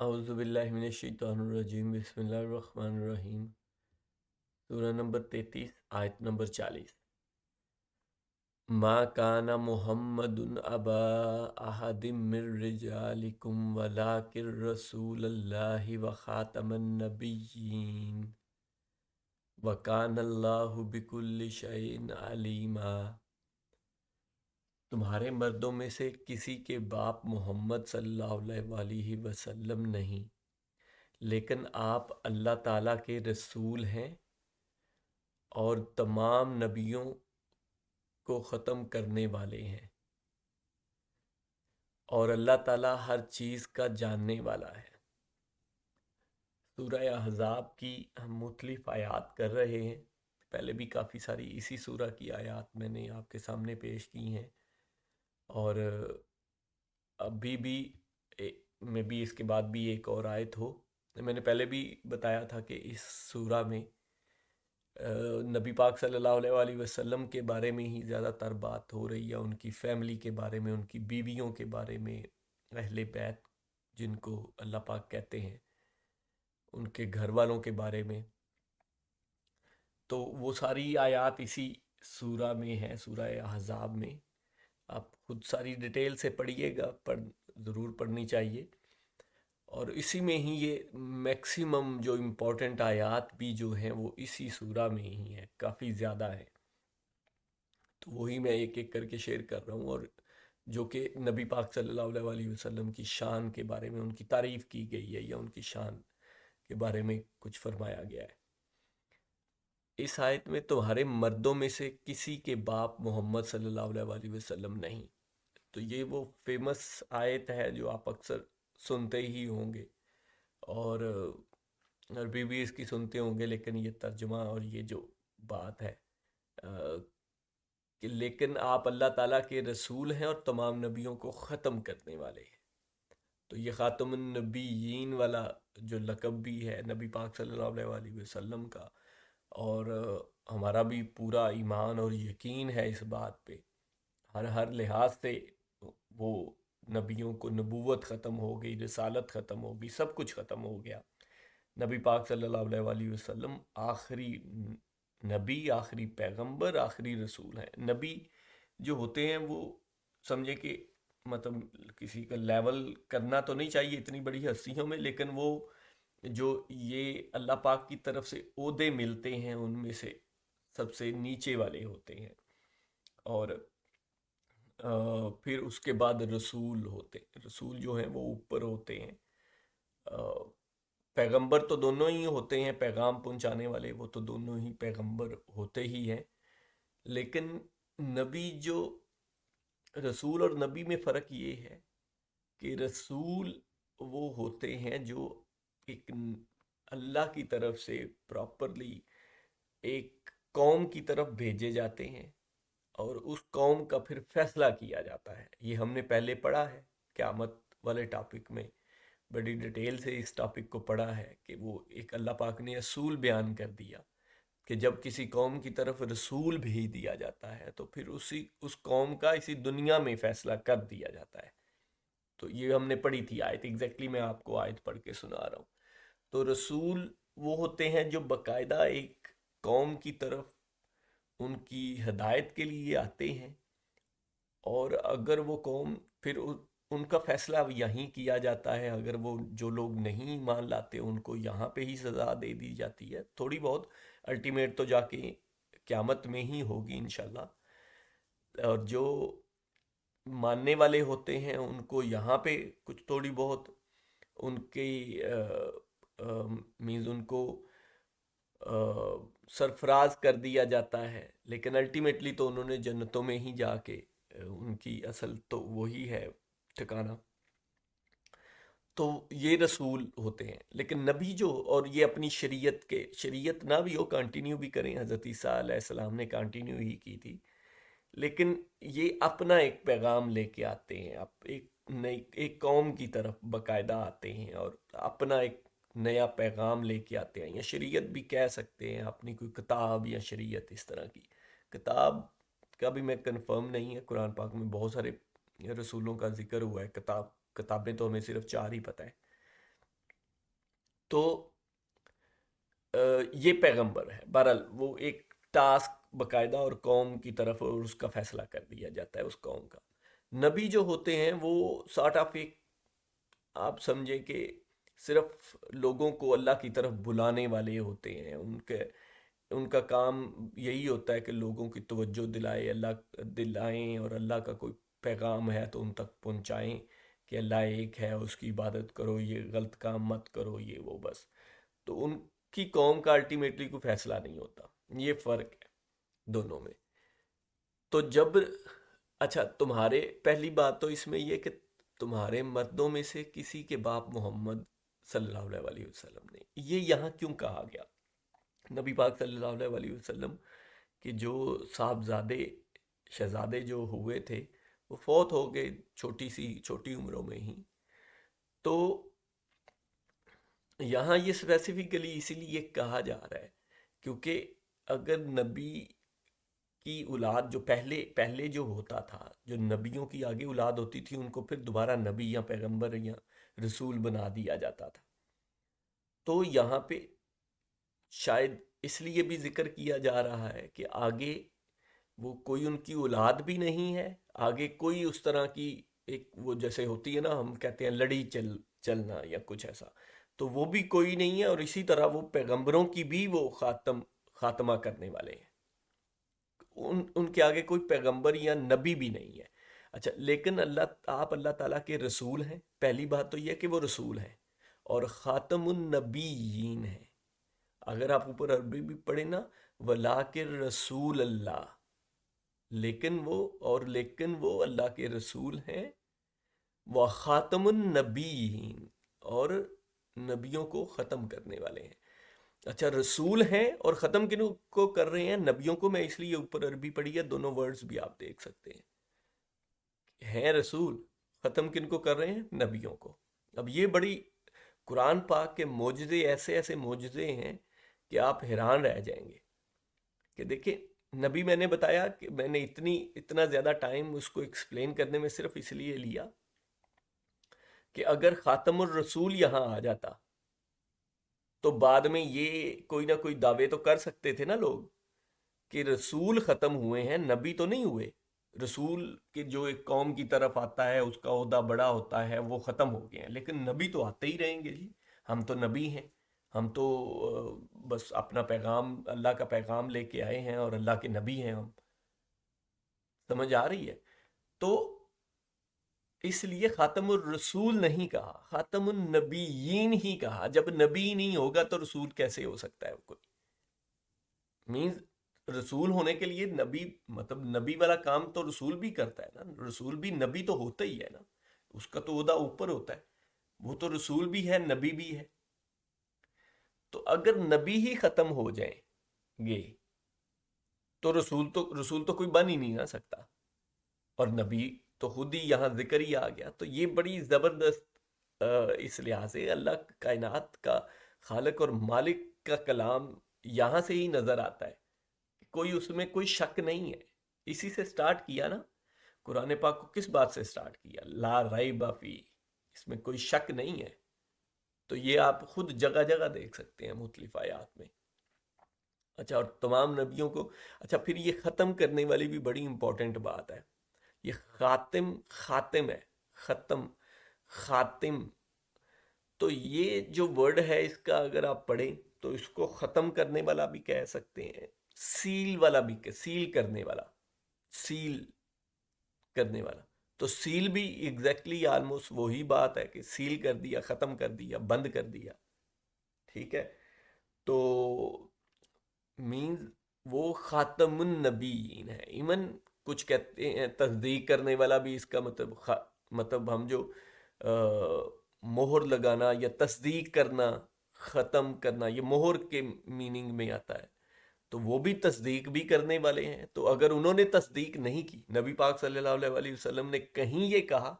اعوذ باللہ من الشیطان الرجیم، بسم اللہ الرحمن الرحیم۔ سورہ نمبر 33، آیت نمبر 40۔ ما کان محمد ابا احد من رجالکم ولکن رسول اللہ وخاتم النبیین وکان اللہ بکل شیء علیما۔ تمہارے مردوں میں سے کسی کے باپ محمد صلی اللہ علیہ وآلہ وسلم نہیں، لیکن آپ اللہ تعالیٰ کے رسول ہیں اور تمام نبیوں کو ختم کرنے والے ہیں، اور اللہ تعالیٰ ہر چیز کا جاننے والا ہے۔ سورہ احزاب کی ہم مختلف آیات کر رہے ہیں، پہلے بھی کافی ساری اسی سورہ کی آیات میں نے آپ کے سامنے پیش کی ہیں، اور ابھی بھی میں بھی اس کے بعد بھی ایک اور آیت ہو۔ میں نے پہلے بھی بتایا تھا کہ اس سورہ میں نبی پاک صلی اللہ علیہ وآلہ وسلم کے بارے میں ہی زیادہ تر بات ہو رہی ہے، ان کی فیملی کے بارے میں، ان کی بیویوں کے بارے میں، اہل بیت جن کو اللہ پاک کہتے ہیں، ان کے گھر والوں کے بارے میں۔ تو وہ ساری آیات اسی سورہ میں ہیں، سورہ احزاب میں۔ آپ خود ساری ڈیٹیل سے پڑھیے گا، ضرور پڑھنی چاہیے، اور اسی میں ہی یہ میکسیمم جو امپورٹنٹ آیات بھی جو ہیں وہ اسی سورہ میں ہی ہیں، کافی زیادہ ہیں۔ تو وہی میں ایک ایک کر کے شیئر کر رہا ہوں، اور جو کہ نبی پاک صلی اللہ علیہ وآلہ وسلم کی شان کے بارے میں ان کی تعریف کی گئی ہے، یا ان کی شان کے بارے میں کچھ فرمایا گیا ہے۔ اس آیت میں تمہارے مردوں میں سے کسی کے باپ محمد صلی اللہ علیہ وآلہ وسلم نہیں، تو یہ وہ فیمس آیت ہے جو آپ اکثر سنتے ہی ہوں گے، اور عربی بھی اس کی سنتے ہوں گے، لیکن یہ ترجمہ اور یہ جو بات ہے کہ لیکن آپ اللہ تعالیٰ کے رسول ہیں اور تمام نبیوں کو ختم کرنے والے ہیں۔ تو یہ خاتم النبیین والا جو لقب بھی ہے نبی پاک صلی اللہ علیہ وآلہ وسلم کا، اور ہمارا بھی پورا ایمان اور یقین ہے اس بات پہ، ہر لحاظ سے وہ نبیوں کو نبوت ختم ہو گئی، رسالت ختم ہو گئی، سب کچھ ختم ہو گیا۔ نبی پاک صلی اللہ علیہ وآلہ وسلم آخری نبی، آخری پیغمبر، آخری رسول ہیں۔ نبی جو ہوتے ہیں وہ سمجھے کہ مطلب کسی کا لیول کرنا تو نہیں چاہیے اتنی بڑی ہستیوں میں، لیکن وہ جو یہ اللہ پاک کی طرف سے عہدے ملتے ہیں ان میں سے سب سے نیچے والے ہوتے ہیں، اور پھر اس کے بعد رسول ہوتے ہیں۔ رسول جو ہیں وہ اوپر ہوتے ہیں۔ پیغمبر تو دونوں ہی ہوتے ہیں، پیغام پہنچانے والے وہ تو دونوں ہی پیغمبر ہوتے ہی ہیں، لیکن نبی جو رسول اور نبی میں فرق یہ ہے کہ رسول وہ ہوتے ہیں جو ایک اللہ کی طرف سے پراپرلی ایک قوم کی طرف بھیجے جاتے ہیں، اور اس قوم کا پھر فیصلہ کیا جاتا ہے۔ یہ ہم نے پہلے پڑھا ہے قیامت والے ٹاپک میں، بڑی ڈیٹیل سے اس ٹاپک کو پڑھا ہے کہ وہ ایک اللہ پاک نے اصول بیان کر دیا کہ جب کسی قوم کی طرف رسول بھیج دیا جاتا ہے تو پھر اس قوم کا اسی دنیا میں فیصلہ کر دیا جاتا ہے۔ تو یہ ہم نے پڑھی تھی آیت، ایگزیکٹلی میں آپ کو آیت پڑھ کے سنا رہا ہوں۔ تو رسول وہ ہوتے ہیں جو باقاعدہ ایک قوم کی طرف ان کی ہدایت کے لیے آتے ہیں، اور اگر وہ قوم پھر ان کا فیصلہ یہیں کیا جاتا ہے، اگر وہ جو لوگ نہیں مان لاتے ان کو یہاں پہ ہی سزا دے دی جاتی ہے تھوڑی بہت، الٹیمیٹ تو جا کے قیامت میں ہی ہوگی انشاءاللہ، اور جو ماننے والے ہوتے ہیں ان کو یہاں پہ کچھ تھوڑی بہت ان کی مینز ان کو سرفراز کر دیا جاتا ہے، لیکن الٹیمیٹلی تو انہوں نے جنتوں میں ہی جا کے ان کی اصل تو وہی ہے ٹھکانہ۔ تو یہ رسول ہوتے ہیں، لیکن نبی جو اور یہ اپنی شریعت نہ بھی ہو کنٹینیو بھی کریں، حضرت عیسیٰ علیہ السلام نے کنٹینیو ہی کی تھی، لیکن یہ اپنا ایک پیغام لے کے آتے ہیں، ایک قوم کی طرف باقاعدہ آتے ہیں اور اپنا ایک نیا پیغام لے کے آتے ہیں، یا شریعت بھی کہہ سکتے ہیں، اپنی کوئی کتاب یا شریعت اس طرح کی۔ کتاب کا بھی میں کنفرم نہیں ہے، قرآن پاک میں بہت سارے رسولوں کا ذکر ہوا ہے، کتابیں تو ہمیں صرف 4 ہی پتہ ہے، تو یہ پیغمبر ہے، بہرحال وہ ایک ٹاسک باقاعدہ اور قوم کی طرف اور اس کا فیصلہ کر دیا جاتا ہے اس قوم کا۔ نبی جو ہوتے ہیں وہ سارٹ آف ایک، آپ سمجھیں کہ صرف لوگوں کو اللہ کی طرف بلانے والے ہوتے ہیں، ان کا کام یہی ہوتا ہے کہ لوگوں کی توجہ دلائیں اور اللہ کا کوئی پیغام ہے تو ان تک پہنچائیں کہ اللہ ایک ہے، اس کی عبادت کرو، یہ غلط کام مت کرو، یہ وہ بس۔ تو ان کی قوم کا الٹیمیٹلی کوئی فیصلہ نہیں ہوتا، یہ فرق ہے دونوں میں۔ تو جب، اچھا تمہارے، پہلی بات تو اس میں یہ کہ تمہارے مردوں میں سے کسی کے باپ محمد صلی اللہ علیہ وسلم نے، یہ یہاں کیوں کہا گیا؟ نبی پاک صلی اللہ علیہ وسلم کہ جو صاحبزادے، شہزادے جو ہوئے تھے وہ فوت ہو گئے چھوٹی عمروں میں ہی۔ تو یہاں یہ اسپیسیفکلی اسی لیے کہا جا رہا ہے کیونکہ اگر نبی کی اولاد جو پہلے جو ہوتا تھا، جو نبیوں کی آگے اولاد ہوتی تھی، ان کو پھر دوبارہ نبی یا پیغمبر یا رسول بنا دیا جاتا تھا۔ تو یہاں پہ شاید اس لیے بھی ذکر کیا جا رہا ہے کہ آگے وہ کوئی ان کی اولاد بھی نہیں ہے، آگے کوئی اس طرح کی ایک وہ جیسے ہوتی ہے نا، ہم کہتے ہیں لڑی چلنا یا کچھ ایسا، تو وہ بھی کوئی نہیں ہے، اور اسی طرح وہ پیغمبروں کی بھی وہ خاتمہ کرنے والے ہیں، ان کے آگے کوئی پیغمبر یا نبی بھی نہیں ہے۔ اچھا لیکن آپ اللہ تعالیٰ کے رسول ہیں، پہلی بات تو یہ کہ وہ رسول ہیں اور خاتم النبیین ہیں۔ اگر آپ اوپر عربی بھی پڑھیں نا، وَلَٰكِن رسول اللہ، لیکن وہ اللہ کے رسول ہیں، وہ خاتم النبیین، اور نبیوں کو ختم کرنے والے ہیں۔ اچھا رسول ہیں اور ختم کن کو کر رہے ہیں؟ نبیوں کو۔ میں اس لیے اوپر عربی پڑھی ہے، دونوں ورڈز بھی آپ دیکھ سکتے ہیں رسول، ختم کن کو کر رہے ہیں؟ نبیوں کو۔ اب یہ بڑی قرآن پاک کے معجزے، ایسے ایسے معجزے ہیں کہ آپ حیران رہ جائیں گے کہ دیکھیں نبی، میں نے بتایا کہ میں نے اتنا زیادہ ٹائم اس کو ایکسپلین کرنے میں صرف اس لیے لیا کہ اگر خاتم الرسول یہاں آ جاتا تو بعد میں یہ کوئی نہ کوئی دعوے تو کر سکتے تھے نا لوگ کہ رسول ختم ہوئے ہیں، نبی تو نہیں ہوئے۔ رسول کے جو ایک قوم کی طرف آتا ہے، اس کا عہدہ بڑا ہوتا ہے، وہ ختم ہو گئے ہیں، لیکن نبی تو آتے ہی رہیں گے جی، ہم تو نبی ہیں، ہم تو بس اپنا پیغام، اللہ کا پیغام لے کے آئے ہیں اور اللہ کے نبی ہیں ہم۔ سمجھ آ رہی ہے؟ تو اس لیے خاتم الرسول نہیں کہا، خاتم النبیین ہی کہا۔ جب نبی نہیں ہوگا تو رسول کیسے ہو سکتا ہے کوئی؟ مینز رسول ہونے کے لیے نبی، مطلب نبی والا کام تو رسول بھی کرتا ہے نا، رسول بھی نبی تو ہوتا ہی ہے نا، اس کا تو عہدہ اوپر ہوتا ہے، وہ تو رسول بھی ہے نبی بھی ہے۔ تو اگر نبی ہی ختم ہو جائیں گے تو رسول تو کوئی بن ہی نہیں نہ سکتا، اور نبی تو خود ہی یہاں ذکر ہی آ گیا۔ تو یہ بڑی زبردست اس لحاظ سے اللہ کائنات کا خالق اور مالک کا کلام یہاں سے ہی نظر آتا ہے، کوئی اس میں کوئی شک نہیں ہے۔ اسی سے سٹارٹ کیا نا قرآن پاک کو، کس بات سے سٹارٹ کیا؟ لا ریب فی، اس میں کوئی شک نہیں ہے۔ تو یہ آپ خود جگہ جگہ دیکھ سکتے ہیں مختلف آیات میں۔ اچھا، اور تمام نبیوں کو، اچھا پھر یہ ختم کرنے والی بھی بڑی امپورٹنٹ بات ہے، یہ خاتم ہے، ختم، خاتم۔ تو یہ جو ورڈ ہے اس کا اگر آپ پڑھیں تو اس کو ختم کرنے والا بھی کہہ سکتے ہیں، سیل والا بھی، سیل کرنے والا، سیل کرنے والا۔ تو سیل بھی ایگزیکٹلی آلموسٹ وہی بات ہے کہ سیل کر دیا، ختم کر دیا، بند کر دیا، ٹھیک ہے۔ تو مینز وہ خاتم النبیین ہے۔ ایون کچھ کہتے ہیں تصدیق کرنے والا بھی اس کا مطلب ہم جو مہر لگانا یا تصدیق کرنا، ختم کرنا، یہ مہر کے میننگ میں آتا ہے، تو وہ بھی تصدیق بھی کرنے والے ہیں۔ تو اگر انہوں نے تصدیق نہیں کی، نبی پاک صلی اللہ علیہ وسلم نے کہیں یہ کہا،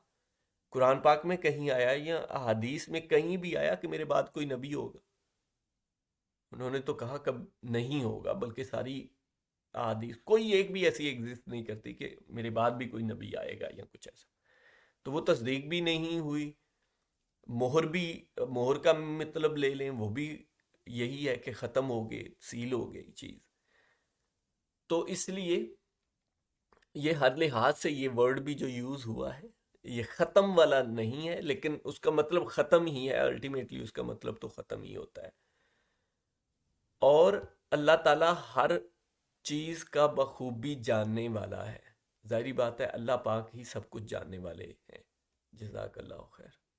قرآن پاک میں کہیں آیا یا احادیث میں کہیں بھی آیا کہ میرے بعد کوئی نبی ہوگا؟ انہوں نے تو کہا کب نہیں ہوگا، بلکہ ساری احادیث کوئی ایک بھی ایسی ایگزسٹ نہیں کرتی کہ میرے بعد بھی کوئی نبی آئے گا یا کچھ ایسا۔ تو وہ تصدیق بھی نہیں ہوئی، مہر بھی، مہر کا مطلب لے لیں، وہ بھی یہی ہے کہ ختم ہو گئی، سیل ہو گئی چیز. تو اس لیے یہ ہر لحاظ سے یہ ورڈ بھی جو یوز ہوا ہے یہ ختم والا نہیں ہے، لیکن اس کا مطلب ختم ہی ہے، الٹیمیٹلی اس کا مطلب تو ختم ہی ہوتا ہے. اور اللہ تعالیٰ ہر چیز کا بخوبی جاننے والا ہے. ظاہری بات ہے اللہ پاک ہی سب کچھ جاننے والے ہیں. جزاک اللہ خیر.